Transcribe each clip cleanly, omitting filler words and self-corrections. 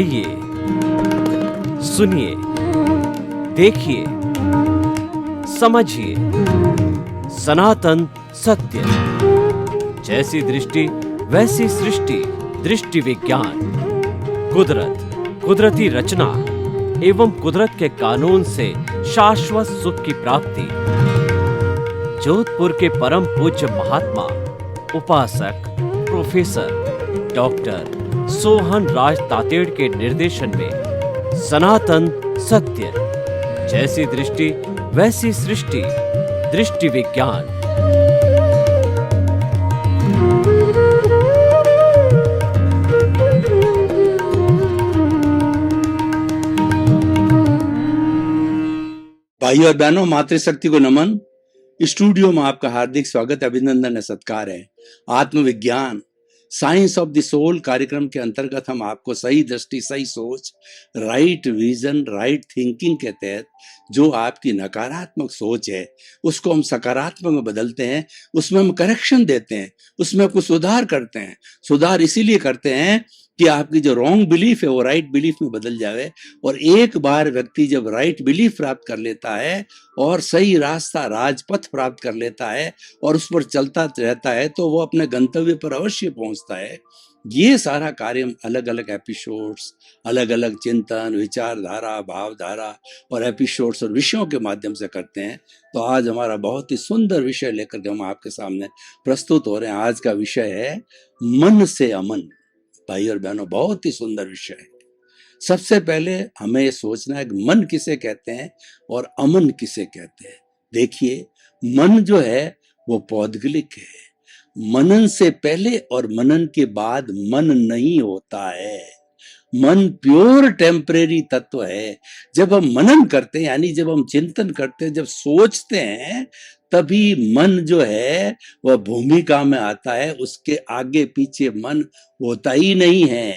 आइए, सुनिए, देखिए, समझिए सनातन सत्य। जैसी दृष्टि वैसी सृष्टि, दृष्टि विज्ञान। कुदरत, कुदरती रचना एवं कुदरत के कानून से शाश्वत सुख की प्राप्ति। जोधपुर के परम पूज्य महात्मा उपासक प्रोफेसर डॉक्टर सोहन राज तातेड़ के निर्देशन में सनातन सत्य। जैसी दृष्टि वैसी सृष्टि, दृष्टि विज्ञान। भाइयों और बहनों, मातृशक्ति को नमन। स्टूडियो में आपका हार्दिक स्वागत, अभिनंदन है, सत्कार है। आत्मविज्ञान, साइंस ऑफ द सोल कार्यक्रम के अंतर्गत हम आपको सही दृष्टि, सही सोच, राइट विजन, राइट थिंकिंग के तहत जो आपकी नकारात्मक सोच है उसको हम सकारात्मक में बदलते हैं, उसमें हम करेक्शन देते हैं, उसमें कुछ सुधार करते हैं। सुधार इसीलिए करते हैं कि आपकी जो रॉन्ग बिलीफ है वो राइट बिलीफ में बदल जाए। और एक बार व्यक्ति जब राइट बिलीफ प्राप्त कर लेता है और सही रास्ता, राजपथ प्राप्त कर लेता है और उस पर चलता रहता है तो वो अपने गंतव्य पर अवश्य पहुंचता है। ये सारा कार्य हम अलग अलग एपिसोड्स, अलग अलग चिंतन, विचारधारा, भावधारा और एपिसोड्स और विषयों के माध्यम से करते हैं। तो आज हमारा बहुत ही सुंदर विषय लेकर के हम आपके सामने प्रस्तुत हो रहे हैं। आज का विषय है मन से अमन। भाई और बहनों, बहुत ही सुंदर विषय है। सबसे पहले हमें ये सोचना है कि मन किसे कहते हैं और अमन किसे कहते हैं। देखिए, मन जो है वो पौद्गलिक है। मनन से पहले और मनन के बाद मन नहीं होता है। मन प्योर टेम्परेरी तत्व है। जब हम मनन करते हैं, यानी जब हम चिंतन करते हैं, जब सोचते हैं, तभी मन जो है वह भूमिका में आता है। उसके आगे पीछे मन होता ही नहीं है।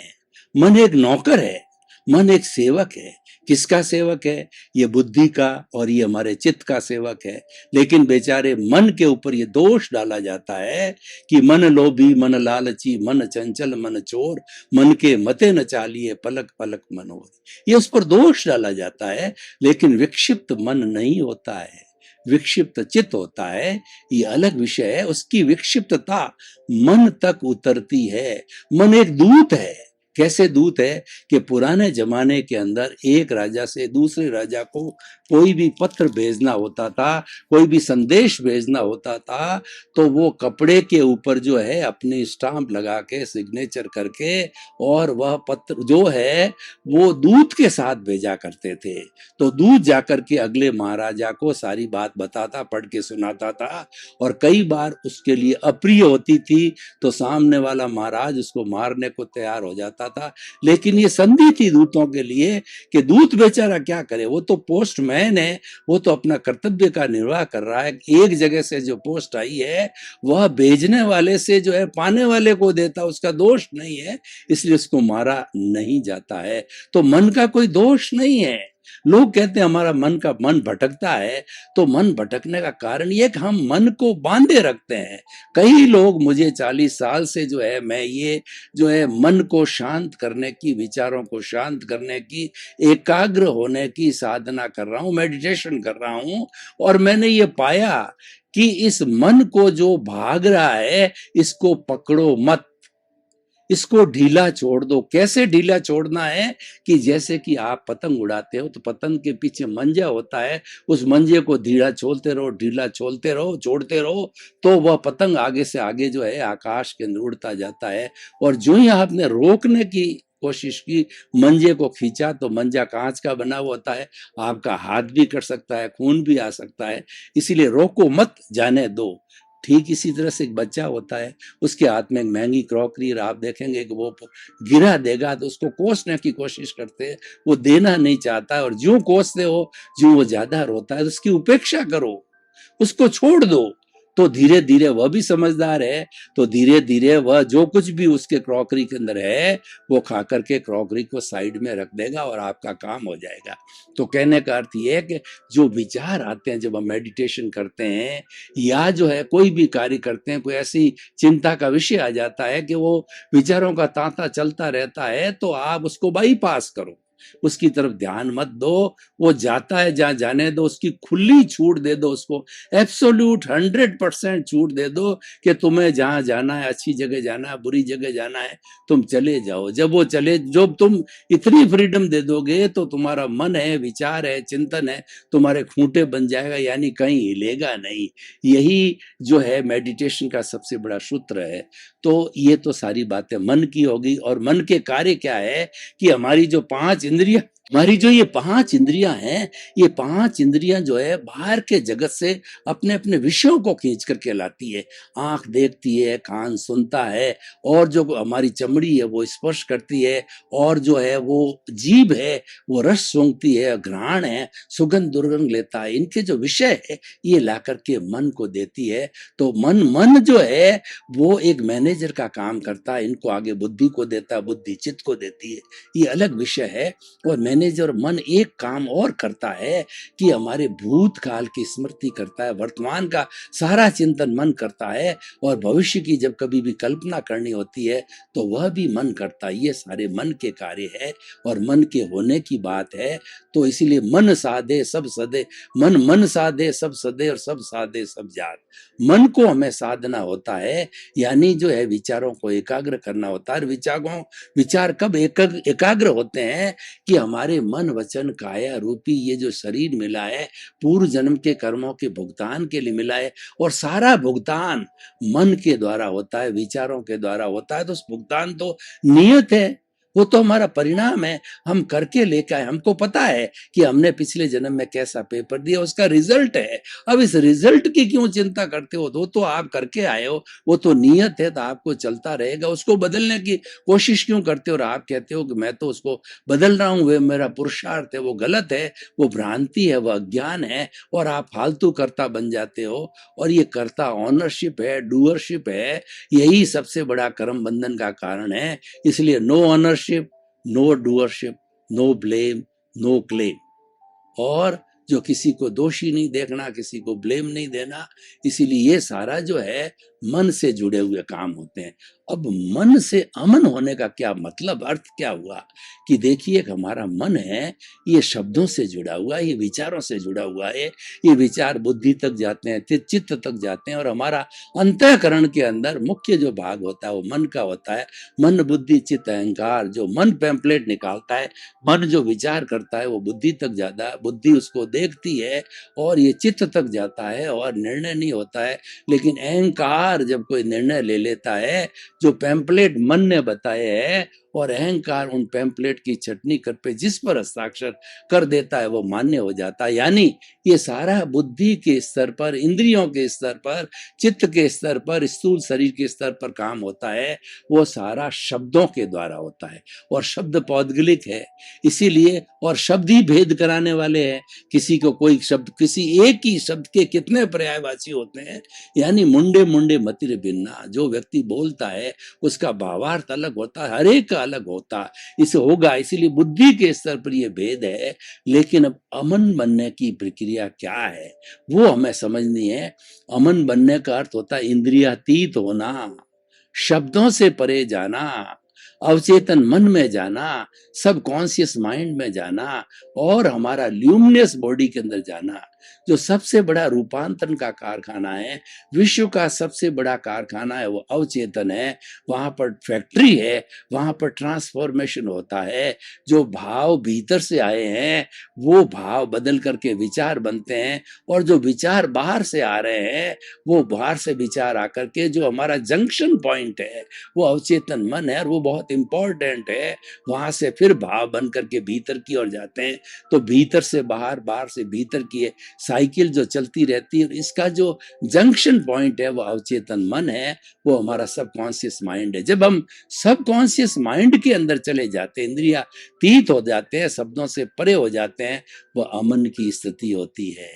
मन एक नौकर है, मन एक सेवक है। किसका सेवक है? ये बुद्धि का और ये हमारे चित्त का सेवक है। लेकिन बेचारे मन के ऊपर ये दोष डाला जाता है कि मन लोभी, मन लालची, मन चंचल, मन चोर, मन के मते न चालिए, पलक पलक मनोर। ये उस पर दोष डाला जाता है। लेकिन विक्षिप्त मन नहीं होता है, विक्षिप्त चित्त होता है। ये अलग विषय है। उसकी विक्षिप्तता मन तक उतरती है। मन एक दूत है। कैसे दूत है कि पुराने जमाने के अंदर एक राजा से दूसरे राजा को कोई भी पत्र भेजना होता था, कोई भी संदेश भेजना होता था, तो वो कपड़े के ऊपर जो है अपनी स्टाम्प लगा के, सिग्नेचर करके, और वह पत्र जो है वो दूत के साथ भेजा करते थे। तो दूत जाकर के अगले महाराजा को सारी बात बताता, पढ़ के सुनाता था। और कई बार उसके लिए अप्रिय होती थी तो सामने वाला महाराज उसको मारने को तैयार हो जाता था। लेकिन ये संधि थी दूतों के लिए कि दूत बेचारा क्या करे, वो तो पोस्टमैन है, वो तो अपना कर्तव्य का निर्वाह कर रहा है। एक जगह से जो पोस्ट आई है वह भेजने वाले से जो है पाने वाले को देता, उसका दोष नहीं है, इसलिए उसको मारा नहीं जाता है। तो मन का कोई दोष नहीं है। लोग कहते हैं हमारा मन भटकता है। तो मन भटकने का कारण ये कि हम मन को बांधे रखते हैं। कई लोग, मुझे 40 साल से जो है मैं ये जो है मन को शांत करने की, विचारों को शांत करने की, एकाग्र होने की साधना कर रहा हूँ, मेडिटेशन कर रहा हूँ। और मैंने ये पाया कि इस मन को जो भाग रहा है इसको पकड़ो मत, इसको ढीला छोड़ दो। कैसे ढीला छोड़ना है कि जैसे कि आप पतंग उड़ाते हो तो पतंग के पीछे मंजा होता है, उस मंजे को ढीला छोड़ते रहो, ढीला छोड़ते रहो, छोड़ते रहो, तो वह पतंग आगे से आगे जो है आकाश के अंदर उड़ता जाता है। और जो ही आपने रोकने की कोशिश की, मंजे को खींचा, तो मंजा कांच का बना हुआ होता है, आपका हाथ भी कट सकता है, खून भी आ सकता है। इसीलिए रोको मत, जाने दो। ठीक इसी तरह से एक बच्चा होता है, उसके हाथ में एक महंगी क्रॉकरी, और आप देखेंगे कि वो गिरा देगा तो उसको कोसने की कोशिश करते हैं, वो देना नहीं चाहता है। और जो कोसते हो, जो वो ज्यादा रोता है, तो उसकी उपेक्षा करो, उसको छोड़ दो। तो धीरे धीरे वह भी समझदार है, तो धीरे धीरे वह जो कुछ भी उसके क्रॉकरी के अंदर है वो खा करके क्रॉकरी को साइड में रख देगा और आपका काम हो जाएगा। तो कहने का अर्थ ये है कि जो विचार आते हैं जब हम मेडिटेशन करते हैं या जो है कोई भी कार्य करते हैं, कोई ऐसी चिंता का विषय आ जाता है कि वो विचारों का तांता चलता रहता है, तो आप उसको बाईपास करो, उसकी तरफ ध्यान मत दो। वो जाता है जहां जाने दो, उसकी खुली छूट दे दो, उसको एब्सोल्यूट 100% छूट दे दो कि तुम्हें जहां जाना है, अच्छी जगह जाना है, बुरी जगह जाना है, तुम चले जाओ। जब तुम इतनी फ्रीडम दे दोगे तो तुम्हारा मन है, विचार है, चिंतन है, तुम्हारे खूंटे बन जाएगा, यानी कहीं हिलेगा नहीं। यही जो है मेडिटेशन का सबसे बड़ा सूत्र है। तो ये तो सारी बातें मन की होगी। और मन के कार्य क्या है कि हमारी जो ये पांच इंद्रियां हैं, ये पांच इंद्रियां जो है बाहर के जगत से अपने अपने विषयों को खींच करके लाती है। आंख देखती है, कान सुनता है, और जो हमारी चमड़ी है वो स्पर्श करती है, और जो है वो जीभ है वो रस सूंघती है, घ्राण है सुगंध दुर्गंध लेता है। इनके जो विषय है ये ला करके मन को देती है। तो मन जो है वो एक मैनेजर का काम करता है, इनको आगे बुद्धि को देता है, बुद्धि चित्त को देती है, ये अलग विषय है। और मैनेजर मन एक काम और करता है कि हमारे भूतकाल की स्मृति करता है, वर्तमान का सारा चिंतन मन करता है, और भविष्य की जब कभी भी कल्पना करनी होती है तो वह भी मन करता है। ये सारे मन के कार्य है और मन के होने की बात है। तो इसीलिए मन साधे सब सदे, मन साधे सब सदे, और सब साधे सब जात। मन को हमें साधना होता है, यानी जो है विचारों को एकाग्र करना होता है। विचार कब एकाग्र होते हैं कि हमारे मन वचन काया रूपी ये जो शरीर मिला है पूर्व जन्म के कर्मों के भुगतान के लिए मिला है, और सारा भुगतान मन के द्वारा होता है, विचारों के द्वारा होता है। तो उस भुगतान तो नियत है, वो तो हमारा परिणाम है, हम करके लेकर आए। हमको पता है कि हमने पिछले जन्म में कैसा पेपर दिया, उसका रिजल्ट है। अब इस रिजल्ट की क्यों चिंता करते हो? तो आप करके आए हो, वो तो नियत है, तो आपको चलता रहेगा। उसको बदलने की कोशिश क्यों करते हो? और आप कहते हो कि मैं तो उसको बदल रहा हूं, वे मेरा पुरुषार्थ है। वो गलत है, वो भ्रांति है, वह अज्ञान है, और आप फालतू कर्ता बन जाते हो। और ये कर्ता ऑनरशिप है, डूअरशिप है, यही सबसे बड़ा कर्म बंधन का कारण है। इसलिए no ownership, no doership, no blame, no claim. और जो किसी को दोषी नहीं देखना, किसी को ब्लेम नहीं देना। इसीलिए ये सारा जो है मन से जुड़े हुए काम होते हैं। अब मन से अमन होने का क्या मतलब, अर्थ क्या हुआ कि देखिए हमारा मन है ये शब्दों से जुड़ा हुआ है, ये विचारों से जुड़ा हुआ है। ये विचार बुद्धि तक जाते हैं, चित्त तक जाते हैं, और हमारा अंतःकरण के अंदर मुख्य जो भाग होता है वो मन का होता है। मन बुद्धि चित्त अहंकार, जो मन पैम्पलेट निकालता है, मन जो विचार करता है वो बुद्धि तक जाता है, बुद्धि उसको देखती है, और ये चित्त तक जाता है और निर्णय नहीं होता है। लेकिन अहंकार जब कोई निर्णय ले लेता है, जो पैम्पलेट मन ने बताए है, और अहंकार उन पैम्पलेट की छटनी कर पे जिस पर हस्ताक्षर कर देता है वो मान्य हो जाता है। यानी ये सारा बुद्धि के स्तर पर, इंद्रियों के स्तर पर, चित्त के स्तर पर, स्थूल शरीर के स्तर पर काम होता है, वो सारा शब्दों के द्वारा होता है। और शब्द पौद्गलिक है, इसीलिए, और शब्द ही भेद कराने वाले हैं। किसी को कोई शब्द, किसी एक ही शब्द के कितने पर्यायवाची होते हैं। यानी मुंडे मुंडे मतिर भिन्ना, जो व्यक्ति बोलता है उसका भावार्थ अलग होता है, हर एक का अलग होता इसे होगा। इसीलिए बुद्धि के स्तर पर यह भेद है। लेकिन अब अमन बनने की प्रक्रिया क्या है वो हमें समझनी है। अमन बनने का अर्थ होता है इंद्रियातीत होना, शब्दों से परे जाना, अवचेतन मन में जाना, सब कॉन्शियस माइंड में जाना, और हमारा ल्यूमिनस बॉडी के अंदर जाना। जो सबसे बड़ा रूपांतरण का कारखाना है, विश्व का सबसे बड़ा कारखाना है, वो अवचेतन है। वहां पर फैक्ट्री है, वहां पर ट्रांसफॉर्मेशन होता है। जो भाव भीतर से आए हैं वो भाव बदल करके विचार बनते हैं, और जो विचार बाहर से आ रहे हैं वो बाहर से विचार आकर के जो हमारा जंक्शन पॉइंट है वो अवचेतन मन है, और वो बहुत इंपॉर्टेंट है। वहां से फिर भाव बन करके भीतर की ओर जाते हैं। तो भीतर से बाहर, बाहर से भीतर की साइकिल जो चलती रहती है, इसका जो जंक्शन पॉइंट है वो अवचेतन मन है, वो हमारा सबकॉन्शियस माइंड है। जब हम सबकॉन्शियस माइंड के अंदर चले जाते हैं, इंद्रिया तीत हो जाते हैं, शब्दों से परे हो जाते हैं, वो अमन की स्थिति होती है।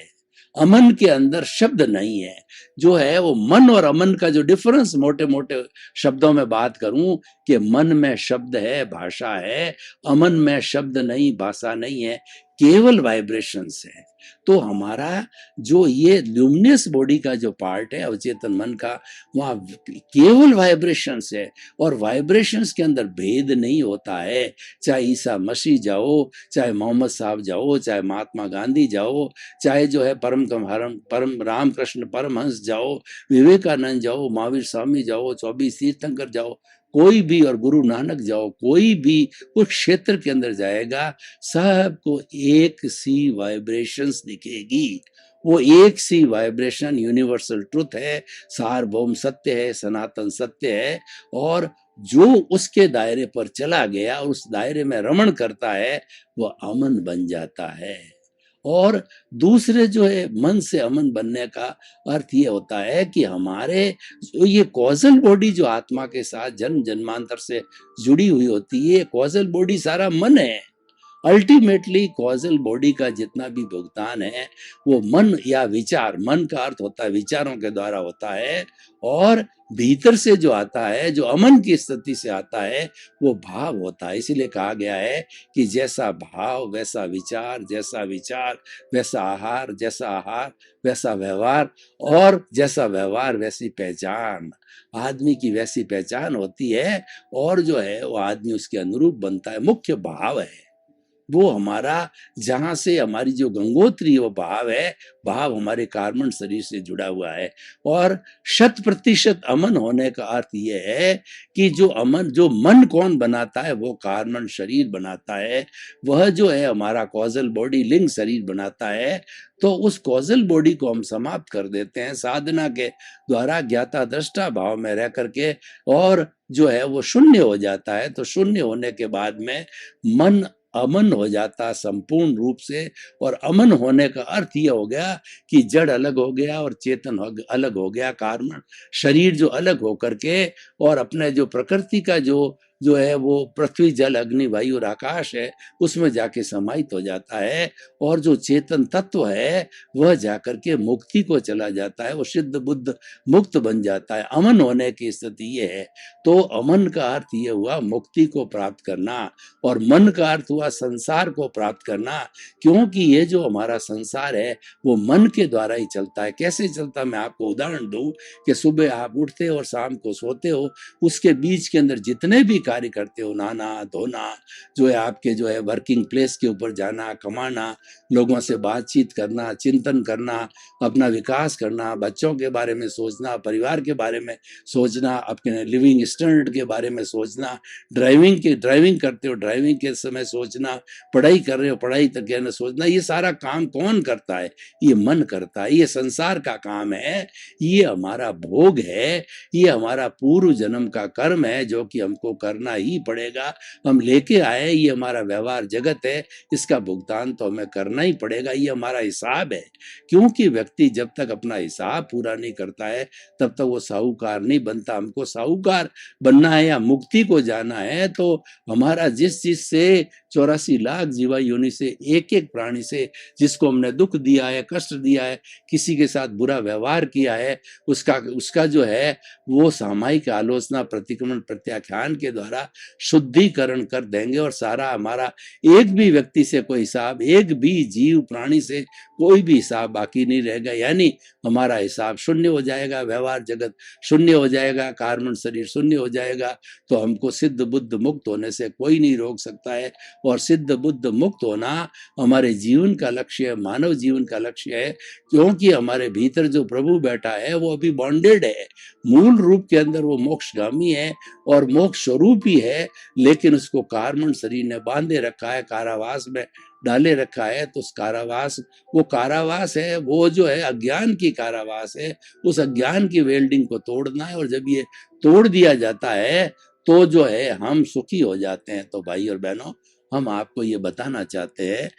अमन के अंदर शब्द नहीं है। जो है वो मन और अमन का जो डिफरेंस मोटे मोटे शब्दों में बात करूं कि मन में शब्द है, भाषा है, अमन में शब्द नहीं, भाषा नहीं है, केवल वाइब्रेशंस है। तो हमारा जो ये ल्यूमिनस बॉडी का जो पार्ट है अवचेतन मन का, वहाँ केवल वाइब्रेशंस है और वाइब्रेशंस के अंदर भेद नहीं होता है। चाहे ईसा मसीह जाओ, चाहे मोहम्मद साहब जाओ, चाहे महात्मा गांधी जाओ, चाहे जो है परम रामकृष्ण परमहंस जाओ, विवेकानंद जाओ, महावीर स्वामी जाओ, 24 तीर्थंकर जाओ, कोई भी, और गुरु नानक जाओ, कोई भी उस क्षेत्र के अंदर जाएगा, सबको एक सी वाइब्रेशंस दिखेगी। वो एक सी वाइब्रेशन यूनिवर्सल ट्रुथ है, सार्वभौम सत्य है, सनातन सत्य है। और जो उसके दायरे पर चला गया और उस दायरे में रमण करता है, वो अमन बन जाता है। और दूसरे जो है मन से अमन बनने का अर्थ ये होता है कि हमारे जो ये कॉजल बॉडी जो आत्मा के साथ जन्म जन्मांतर से जुड़ी हुई होती है, कॉजल बॉडी सारा मन है। अल्टीमेटली कॉजल बॉडी का जितना भी भुगतान है वो मन या विचार, मन का अर्थ होता है विचारों के द्वारा होता है, और भीतर से जो आता है, जो अमन की स्थिति से आता है, वो भाव होता है। इसीलिए कहा गया है कि जैसा भाव वैसा विचार, जैसा विचार वैसा आहार, जैसा आहार वैसा व्यवहार, और जैसा व्यवहार वैसी पहचान। आदमी की वैसी पहचान होती है और जो है वो आदमी उसके अनुरूप बनता है। मुख्य भाव है वो हमारा, जहां से हमारी जो गंगोत्री वो भाव है, भाव हमारे कार्बन शरीर से जुड़ा हुआ है। और 100% अमन होने का अर्थ ये है कि जो अमन, जो मन कौन बनाता है, वो कार्बन शरीर बनाता है। वह जो है हमारा कॉजल बॉडी लिंग शरीर बनाता है। तो उस कॉजल बॉडी को हम समाप्त कर देते हैं साधना के द्वारा, ज्ञाता दृष्टा भाव में रह करके, और जो है वो शून्य हो जाता है। तो शून्य होने के बाद में मन अमन हो जाता संपूर्ण रूप से। और अमन होने का अर्थ यह हो गया कि जड़ अलग हो गया और चेतन अलग हो गया, कारण शरीर जो अलग हो करके, और अपने जो प्रकृति का जो है वो पृथ्वी जल अग्नि वायु और आकाश है, उसमें जाके समाहित हो जाता है। और जो चेतन तत्व है वह जाकर के मुक्ति को चला जाता है, वो सिद्ध बुद्ध मुक्त बन जाता है। अमन होने की स्थिति ये है। तो अमन का अर्थ ये हुआ मुक्ति को प्राप्त करना, और मन का अर्थ हुआ संसार को प्राप्त करना। क्योंकि ये जो हमारा संसार है वो मन के द्वारा ही चलता है। कैसे चलता, मैं आपको उदाहरण दूं कि सुबह आप उठते हो और शाम को सोते हो, उसके बीच के अंदर जितने भी कार्य करते हो, नहाना धोना, जो है आपके जो है वर्किंग प्लेस के ऊपर जाना, कमाना, लोगों से बातचीत करना, चिंतन करना, अपना विकास करना, बच्चों के बारे में सोचना, परिवार के बारे में सोचना, अपने लिविंग स्टैंडर्ड के बारे में सोचना, ड्राइविंग करते हो ड्राइविंग के समय सोचना, पढ़ाई कर रहे हो पढ़ाई तक के सोचना, ये सारा काम कौन करता है? ये मन करता है। ये संसार का काम है, ये हमारा भोग है, ये हमारा पूर्व जन्म का कर्म है जो कि हमको करना ही पड़ेगा। हम लेके आए, ये हमारा व्यवहार जगत है, इसका भुगतान तो हमें करना ही पड़ेगा। ये हमारा हिसाब है। क्योंकि व्यक्ति जब तक अपना हिसाब पूरा नहीं करता है तब तक वो साहूकार नहीं बनता। हमको साहूकार बनना है या मुक्ति को जाना है तो हमारा जिस चीज से 84 लाख जीवा योनि से एक एक प्राणी से जिसको हमने दुख दिया है, कष्ट दिया है, किसी के साथ बुरा व्यवहार किया है, उसका जो है वो सामायिक आलोचना, प्रतिक्रमण, प्रत्याख्यान के द्वारा शुद्धिकरण कर देंगे। और सारा हमारा एक भी व्यक्ति से कोई हिसाब, एक भी जीव प्राणी से कोई भी हिसाब बाकी नहीं रहेगा। यानी हमारा हिसाब शून्य हो जाएगा, व्यवहार जगत शून्य हो जाएगा, कार्बन शरीर शून्य हो जाएगा। तो हमको सिद्ध बुद्ध मुक्त होने से कोई नहीं रोक सकता है। और सिद्ध बुद्ध मुक्त होना हमारे जीवन का लक्ष्य है, मानव जीवन का लक्ष्य है। क्योंकि हमारे भीतर जो प्रभु बैठा है वो अभी बॉन्डेड है, मूल रूप के अंदर वो मोक्षगामी है और मोक्ष स्वरूप ही है, लेकिन उसको कार्बन शरीर ने बांधे रखा है, कारावास में डाले रखा है। तो उस कारावास, वो कारावास है, वो जो है अज्ञान की कारावास है। उस अज्ञान की वेल्डिंग को तोड़ना है, और जब ये तोड़ दिया जाता है तो जो है हम सुखी हो जाते हैं। तो भाई और बहनों, हम आपको ये बताना चाहते हैं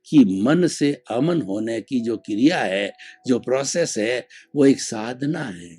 कि मन से अमन होने की जो क्रिया है, जो प्रोसेस है, वो एक साधना है।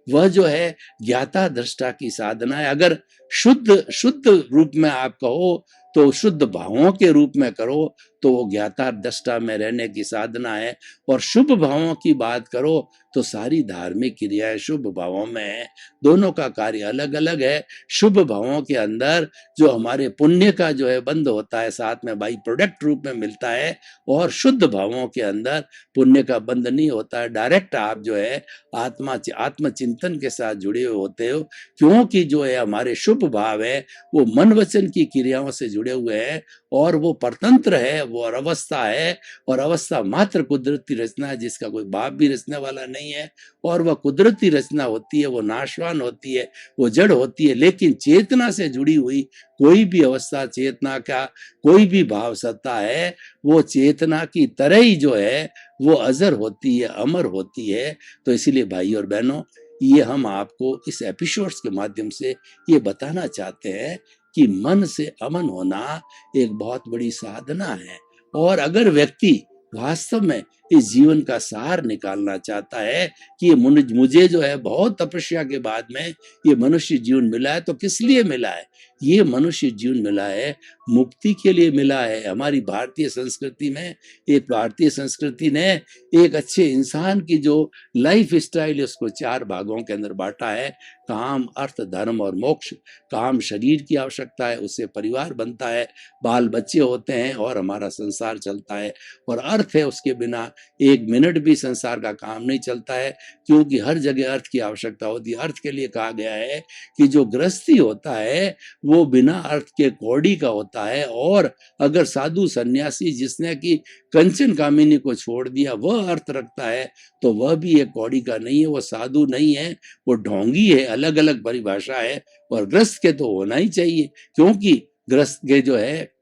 वह जो है ज्ञाता दृष्टा की साधना है। अगर शुद्ध रूप में आप कहो तो शुद्ध भावों के रूप में करो तो वो ज्ञाता दृष्टा में रहने की साधना है। और शुभ भावों की बात करो तो सारी धार्मिक क्रियाएं शुभ भावों में है। दोनों का कार्य अलग अलग है। शुभ भावों के अंदर जो हमारे पुण्य का जो है बंध होता है, साथ में बाई प्रोडक्ट रूप में मिलता है। और शुद्ध भावों के अंदर पुण्य का बंध नहीं होता है, डायरेक्ट आप जो है आत्मचिंतन के साथ जुड़े हुए होते हो। क्योंकि जो है हमारे शुभ भाव है वो मन वचन की क्रियाओं से जुड़े हुए हैं, और वो परतंत्र है, वो अवस्था है। और अवस्था मात्र कुदरती रचना है, जिसका कोई बाप भी रचने वाला नहीं है। और वह कुदरती रचना होती है, वो नाशवान होती है, वो जड़ होती है। लेकिन चेतना से जुड़ी हुई कोई भी अवस्था, चेतना का कोई भी भाव सत्ता है, वो चेतना की तरह ही जो है वो अजर होती है, अमर होती है। तो इसीलिए भाई और बहनों, ये हम आपको इस एपिसोड्स के माध्यम से ये बताना चाहते हैं कि मन से अमन होना एक बहुत बड़ी साधना है। और अगर व्यक्ति वास्तव में इस जीवन का सार निकालना चाहता है कि ये मुझे जो है बहुत तपस्या के बाद में ये मनुष्य जीवन मिला है, तो किस लिए मिला है? ये मनुष्य जीवन मिला है मुक्ति के लिए मिला है। हमारी भारतीय संस्कृति में, एक भारतीय संस्कृति ने एक अच्छे इंसान की जो लाइफ स्टाइल है उसको 4 भागों के अंदर बांटा है। काम, अर्थ, धर्म और मोक्ष। काम शरीर की आवश्यकता है, उससे परिवार बनता है, बाल बच्चे होते हैं और हमारा संसार चलता है। और अर्थ है, उसके बिना 1 मिनट भी संसार का काम नहीं चलता है, क्योंकि हर जगह अर्थ की आवश्यकता होती है। अर्थ के लिए कहा गया है कि जो गृहस्थी होता है वो बिना अर्थ के कौड़ी का होता है। और अगर साधु सन्यासी जिसने कि कंचन कामिनी को छोड़ दिया वह अर्थ रखता है, तो वह भी एक कौड़ी का नहीं है, वो साधु नहीं है, वो ढोंगी है। अलग अलग परिभाषा है। और ग्रस्त के तो होना ही चाहिए, क्योंकि ग्रस्त के जो है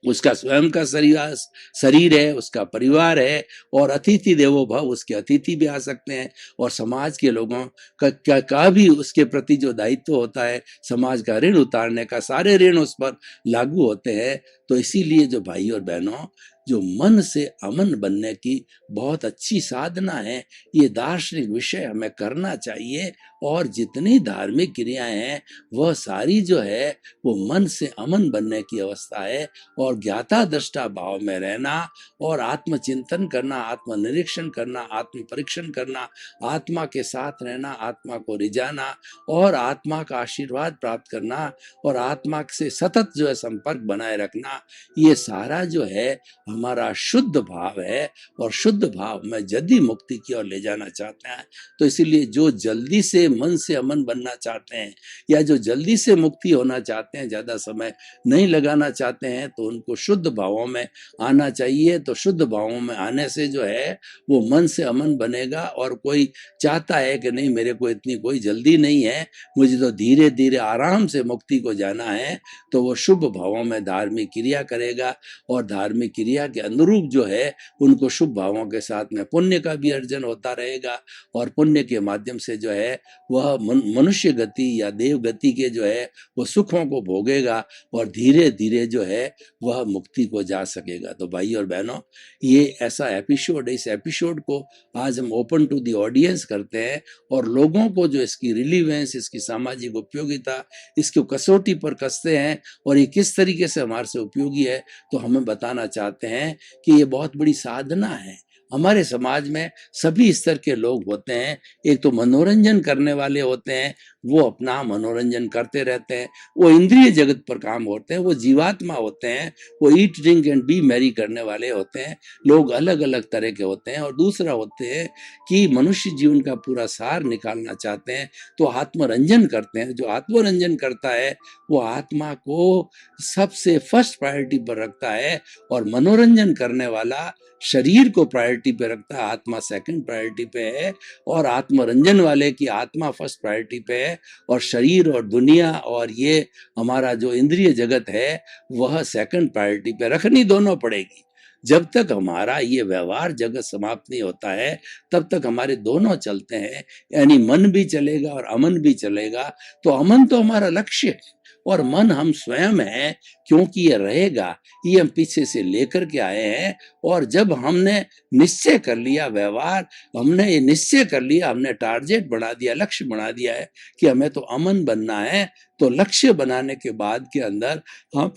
उसका स्वयं का शरीर है, उसका परिवार है। और अतिथि देवो भव, उसके अतिथि भी आ सकते हैं। और समाज के लोगों का भी उसके प्रति जो दायित्व होता है, समाज का ऋण उतारने का, सारे ऋण उस पर लागू होते हैं। तो इसीलिए जो भाई और बहनों, जो मन से अमन बनने की बहुत अच्छी साधना है, ये दार्शनिक विषय हमें करना चाहिए। और जितनी धार्मिक क्रियाएं हैं वह सारी जो है वो मन से अमन बनने की अवस्था है। और ज्ञाता दृष्टा भाव में रहना, और आत्मचिंतन करना, आत्मनिरीक्षण करना, आत्म परीक्षण करना, आत्मा के साथ रहना, आत्मा को रिझाना और आत्मा का आशीर्वाद प्राप्त करना, और आत्मा से सतत जो है संपर्क बनाए रखना, ये सारा जो है हमारा शुद्ध भाव है। और शुद्ध भाव में यदि मुक्ति की ओर ले जाना चाहते हैं, तो इसीलिए जो जल्दी से मन से अमन बनना चाहते हैं, या जो जल्दी से मुक्ति होना चाहते हैं, ज्यादा समय नहीं लगाना चाहते हैं, तो उनको शुद्ध भावों में आना चाहिए। तो शुद्ध भावों में आने से जो है वो मन से अमन बनेगा। और कोई चाहता है कि नहीं, मेरे को इतनी कोई जल्दी नहीं है, मुझे तो धीरे धीरे आराम से मुक्ति को जाना है, तो वो शुभ भावों में धार्मिक क्रिया करेगा। और धार्मिक क्रिया के अनुरूप जो है उनको शुभ भावों के साथ में पुण्य का भी अर्जन होता रहेगा। और पुण्य के माध्यम से जो है वह मनुष्य गति या देव गति के जो है वो सुखों को भोगेगा, और धीरे धीरे जो है वह मुक्ति को जा सकेगा। तो भाई और बहनों, ये ऐसा एपिसोड है, इस एपिसोड को आज हम ओपन टू द ऑडियंस करते हैं, और लोगों को जो इसकी रिलीवेंस, इसकी सामाजिक उपयोगिता, इसको कसौटी पर कसते हैं, और ये किस तरीके से हमारे से उपयोगी है, तो हमें बताना चाहते हैं कि ये बहुत बड़ी साधना है। हमारे समाज में सभी स्तर के लोग होते हैं। एक तो मनोरंजन करने वाले होते हैं, वो अपना मनोरंजन करते रहते हैं, वो इंद्रिय जगत पर काम होते हैं, वो जीवात्मा होते हैं, वो eat drink and B Mary करने वाले होते हैं। लोग अलग अलग तरह के होते हैं। और दूसरा होते हैं कि मनुष्य जीवन का पूरा सार निकालना चाहते हैं, तो आत्मरंजन करते हैं। जो आत्मरंजन करता है वो आत्मा को सबसे फर्स्ट प्रायोरिटी पर रखता है, और मनोरंजन करने वाला शरीर को प्रायोरिटी पे रखता है, आत्मा सेकंड प्रायोरिटी पे है। और आत्मरंजन वाले की आत्मा फर्स्ट प्रायोरिटी पे है, और शरीर और दुनिया और ये हमारा जो इंद्रिय जगत है वह सेकंड प्रायोरिटी पे रखनी दोनों पड़ेगी। जब तक हमारा ये व्यवहार जगत समाप्त नहीं होता है, तब तक हमारे दोनों चलते हैं, यानी मन भी चलेगा और अमन भी चलेगा। तो अमन तो हमारा लक्ष्य है, और मन हम स्वयं हैं, क्योंकि ये रहेगा, ये हम पीछे से लेकर के आए हैं। और जब हमने निश्चय कर लिया, व्यवहार हमने ये निश्चय कर लिया, हमने टारगेट बना दिया, लक्ष्य बना दिया है कि हमें तो अमन बनना है, तो लक्ष्य बनाने के बाद के अंदर हम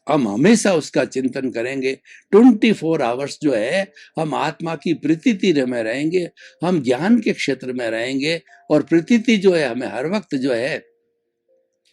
हम हमेशा उसका चिंतन करेंगे। 24 आवर्स जो है हम आत्मा की प्रतीति में रहेंगे, हम ज्ञान के क्षेत्र में रहेंगे, और प्रतीति जो है हमें हर वक्त जो है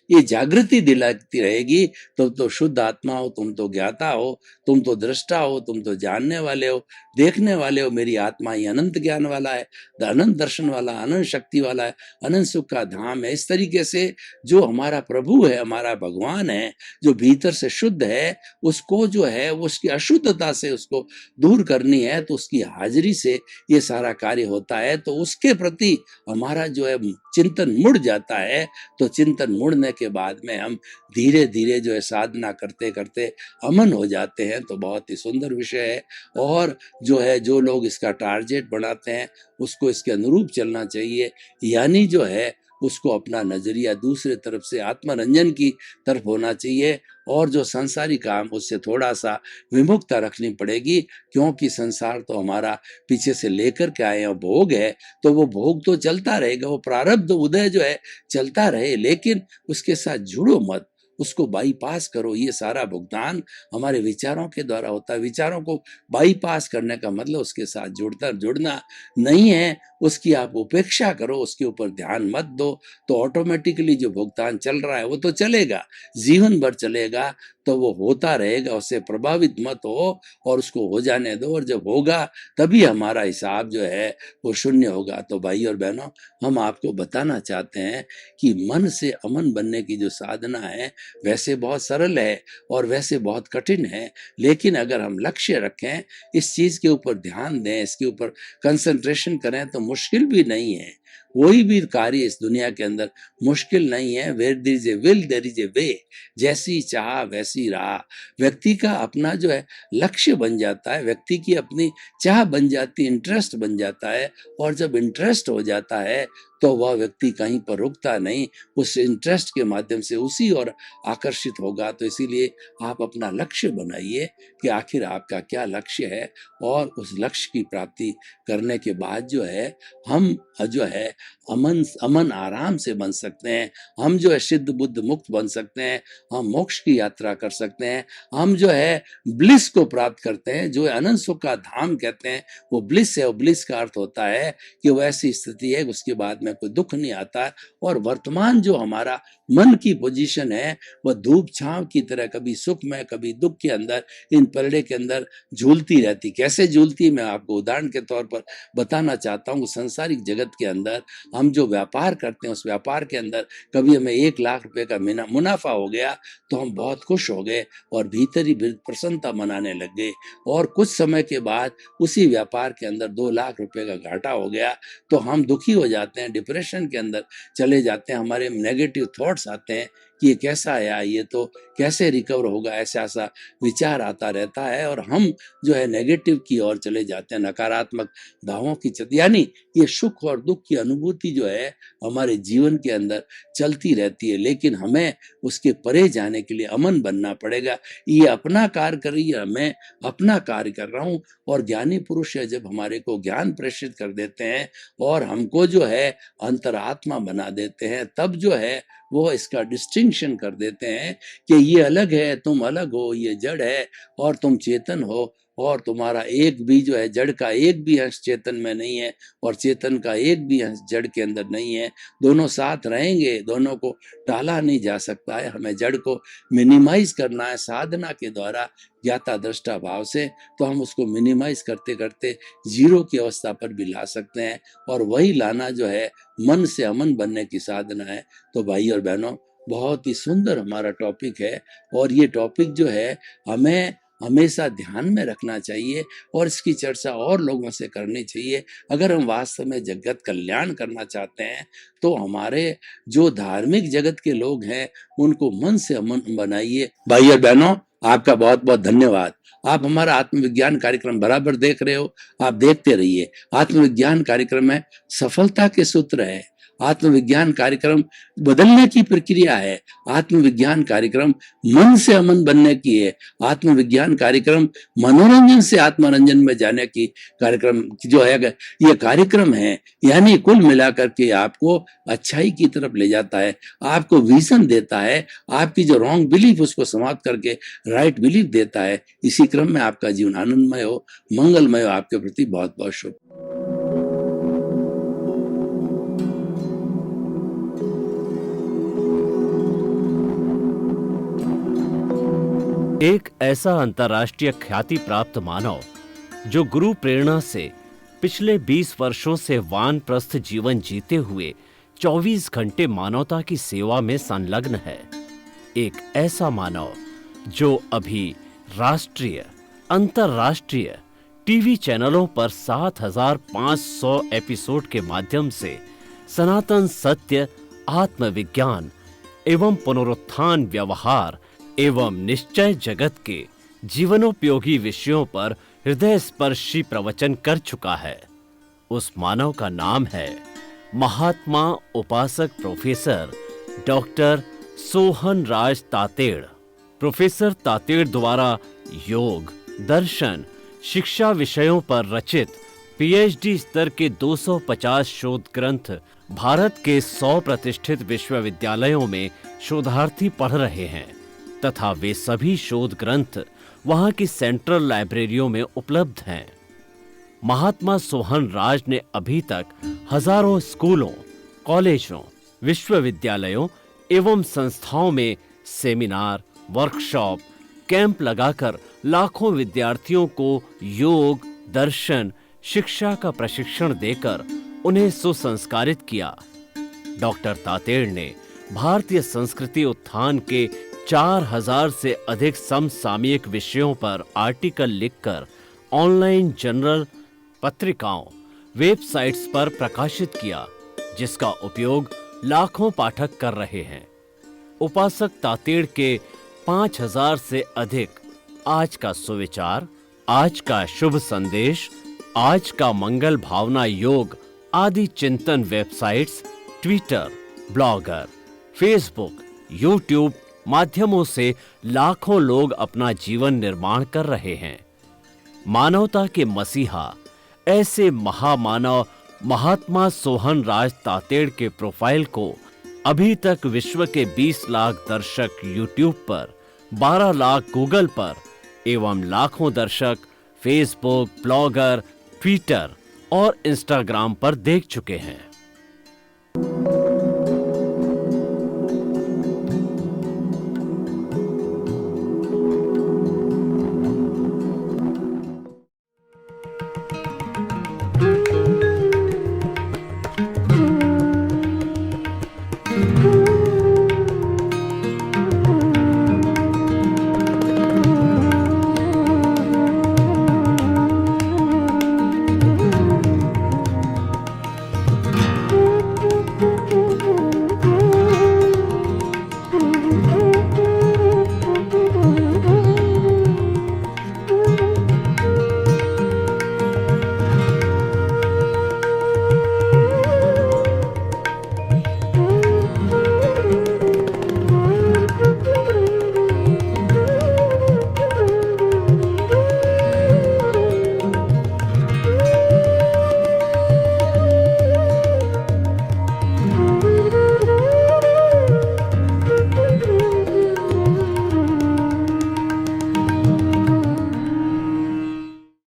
ये जागृति दिलाती रहेगी। तुम तो शुद्ध आत्मा हो, तुम तो ज्ञाता हो, तुम तो दृष्टा हो, तुम तो जानने वाले हो, देखने वाले हो। मेरी आत्मा ही अनंत ज्ञान वाला है, अनंत दर्शन वाला, अनंत शक्ति वाला है, अनंत सुख का धाम है। इस तरीके से जो हमारा प्रभु है, हमारा भगवान है, जो भीतर से शुद्ध है, उसको जो है उसकी अशुद्धता से उसको दूर करनी है, तो उसकी हाजिरी से ये सारा कार्य होता है। तो उसके प्रति हमारा जो है चिंतन मुड़ जाता है। तो चिंतन मुड़ने के बाद में हम धीरे धीरे जो है साधना करते करते अमन हो जाते हैं। तो बहुत ही सुंदर विषय है, और जो है जो लोग इसका टारगेट बनाते हैं उसको इसके अनुरूप चलना चाहिए। यानी जो है उसको अपना नजरिया दूसरे तरफ से आत्मरंजन की तरफ होना चाहिए, और जो संसारी काम उससे थोड़ा सा विमुखता रखनी पड़ेगी। क्योंकि संसार तो हमारा पीछे से लेकर के आए हैं, भोग है, तो वो भोग तो चलता रहेगा, वो प्रारब्ध उदय जो है चलता रहे, लेकिन उसके साथ जुड़ो मत, उसको बाईपास करो। ये सारा भुगतान हमारे विचारों के द्वारा होता है। विचारों को बाईपास करने का मतलब उसके साथ जुड़ना नहीं है। उसकी आप उपेक्षा करो, उसके ऊपर ध्यान मत दो, तो ऑटोमेटिकली जो भुगतान चल रहा है वो तो चलेगा, जीवन भर चलेगा, तो वो होता रहेगा। उससे प्रभावित मत हो और उसको हो जाने दो, और जब होगा तभी हमारा हिसाब जो है वो शून्य होगा। तो भाई और बहनों, हम आपको बताना चाहते हैं कि मन से अमन बनने की जो साधना है वैसे बहुत सरल है और वैसे बहुत कठिन है, लेकिन अगर हम लक्ष्य रखें, इस चीज के ऊपर ध्यान दें, इसके ऊपर कंसंट्रेशन करें, तो मुश्किल भी नहीं है। कोई भी कार्य इस दुनिया के अंदर मुश्किल नहीं है। Where there is a will there is a way. जैसी चाह वैसी राह। व्यक्ति का अपना जो है लक्ष्य बन जाता है, व्यक्ति की अपनी चाह बन जाती, इंटरेस्ट बन जाता है, और जब इंटरेस्ट हो जाता है तो वह व्यक्ति कहीं पर रुकता नहीं, उस इंटरेस्ट के माध्यम से उसी ओर आकर्षित होगा। तो इसीलिए आप अपना लक्ष्य बनाइए कि आखिर आपका क्या लक्ष्य है, और उस लक्ष्य की प्राप्ति करने के बाद जो है हम जो है अमन आराम से बन सकते हैं। हम जो है सिद्ध बुद्ध मुक्त बन सकते हैं, हम मोक्ष की यात्रा कर सकते हैं, हम जो है ब्लिस को प्राप्त करते हैं, जो अनंत सुख का धाम कहते हैं वो ब्लिस है। और ब्लिस का अर्थ होता है कि वो ऐसी स्थिति है उसके बाद में कोई दुख नहीं आता, और वर्तमान जो हमारा मन की पोजीशन है वह धूप छांव की तरह कभी सुख में कभी दुख के अंदर, इन पलड़े के अंदर झूलती रहती। कैसे झूलती मैं आपको उदाहरण के तौर पर बताना चाहता हूँ। संसारिक जगत के अंदर हम जो व्यापार करते हैं, उस व्यापार के अंदर कभी हमें 1 लाख रुपए का मुनाफा हो गया तो हम बहुत खुश हो गए और भीतर ही प्रसन्नता मनाने लग गए, और कुछ समय के बाद उसी व्यापार के अंदर 2 लाख रुपए का घाटा हो गया तो हम दुखी हो जाते हैं, डिप्रेशन के अंदर चले जाते हैं, हमारे नेगेटिव थॉट्स आते हैं कि ये कैसा है, ये तो कैसे रिकवर होगा, ऐसा विचार आता रहता है, और हम जो है नेगेटिव की ओर चले जाते हैं, नकारात्मक भावों की यानी ये सुख और दुख की अनुभूति जो है हमारे जीवन के अंदर चलती रहती है। लेकिन हमें उसके परे जाने के लिए अमन बनना पड़ेगा। ये अपना कार्य कर रही है, मैं अपना कार्य कर रहा हूँ, और ज्ञानी पुरुष है जब हमारे को ज्ञान प्रेषित कर देते हैं और हमको जो है अंतरात्मा बना देते हैं, तब जो है वो इसका डिस्टिंक्शन कर देते हैं कि ये अलग है, तुम अलग हो, ये जड़ है और तुम चेतन हो, और तुम्हारा एक भी जो है जड़ का एक भी अंश चेतन में नहीं है, और चेतन का एक भी अंश जड़ के अंदर नहीं है। दोनों साथ रहेंगे, दोनों को टाला नहीं जा सकता है। हमें जड़ को मिनिमाइज करना है साधना के द्वारा, ज्ञाता दृष्टा भाव से, तो हम उसको मिनिमाइज करते करते जीरो की अवस्था पर भी ला सकते हैं, और वही लाना जो है मन से अमन बनने की साधना है। तो भाई और बहनों, बहुत ही सुंदर हमारा टॉपिक है, और ये टॉपिक जो है हमें हमेशा ध्यान में रखना चाहिए, और इसकी चर्चा और लोगों से करनी चाहिए। अगर हम वास्तव में जगत कल्याण करना चाहते हैं तो हमारे जो धार्मिक जगत के लोग हैं उनको मन से अमन बनाइए। भाई और बहनों, आपका बहुत बहुत धन्यवाद। आप हमारा आत्मविज्ञान कार्यक्रम बराबर देख रहे हो, आप देखते रहिए। आत्मविज्ञान कार्यक्रम में सफलता के सूत्र है, आत्मविज्ञान कार्यक्रम बदलने की प्रक्रिया है। आत्मविज्ञान कार्यक्रम मन से अमन बनने की है। आत्मविज्ञान कार्यक्रम मनोरंजन से आत्मरंजन में जाने की कार्यक्रम जो है, ये कार्यक्रम है, यानी कुल मिलाकर के आपको अच्छाई की तरफ ले जाता है, आपको विजन देता है, आपकी जो रॉन्ग बिलीफ उसको समाप्त करके राइट बिलीफ देता है। इसी क्रम में आपका जीवन आनंदमय हो, मंगलमय हो। आपके प्रति बहुत बहुत शुभ। एक ऐसा अंतर्राष्ट्रीय ख्याति प्राप्त मानव जो गुरु प्रेरणा से पिछले 20 वर्षों से वानप्रस्थ जीवन जीते हुए 24 घंटे मानवता की सेवा में संलग्न है। एक ऐसा मानव जो अभी राष्ट्रीय, अंतर्राष्ट्रीय टीवी चैनलों पर 7,500 एपिसोड के माध्यम से सनातन सत्य, आत्मविज्ञान एवं पुनरुत्थान, व्यवहार एवं निश्चय जगत के जीवनोपयोगी विषयों पर हृदय स्पर्शी प्रवचन कर चुका है। उस मानव का नाम है महात्मा उपासक प्रोफेसर डॉक्टर सोहन राज तातेड़। प्रोफेसर तातेड़ द्वारा योग, दर्शन, शिक्षा विषयों पर रचित पीएचडी स्तर के 250 शोध ग्रंथ भारत के 100 प्रतिष्ठित विश्वविद्यालयों में शोधार्थी पढ़ रहे हैं तथा वे सभी शोध ग्रंथ वहां की सेंट्रल लाइब्रेरियों में उपलब्ध हैं। महात्मा सोहन राज ने अभी तक हजारों स्कूलों, कॉलेजों, विश्वविद्यालयों एवं संस्थाओं में सेमिनार, वर्कशॉप, कैंप लगाकर लाखों विद्यार्थियों को योग, दर्शन, शिक्षा का प्रशिक्षण देकर उन्हें सुसंस्कारित किया। डॉक्टर तातेड़ ने भारतीय संस्कृति उत्थान के 4000 से अधिक समसामयिक विषयों पर आर्टिकल लिखकर ऑनलाइन जर्नल, पत्रिकाओं, वेबसाइट्स पर प्रकाशित किया, जिसका उपयोग लाखों पाठक कर रहे हैं। उपासक तातेड़ के 5000 से अधिक आज का सुविचार, आज का शुभ संदेश, आज का मंगल भावना योग आदि चिंतन websites, Twitter, blogger, Facebook, YouTube माध्यमों से लाखों लोग अपना जीवन निर्माण कर रहे हैं। मानवता के मसीहा ऐसे महामानव महात्मा सोहन राज तातेड़ के प्रोफाइल को अभी तक विश्व के 20 लाख दर्शक यूट्यूब पर, 12 लाख गूगल पर एवं लाखों दर्शक फेसबुक, ब्लॉगर, ट्विटर और इंस्टाग्राम पर देख चुके हैं।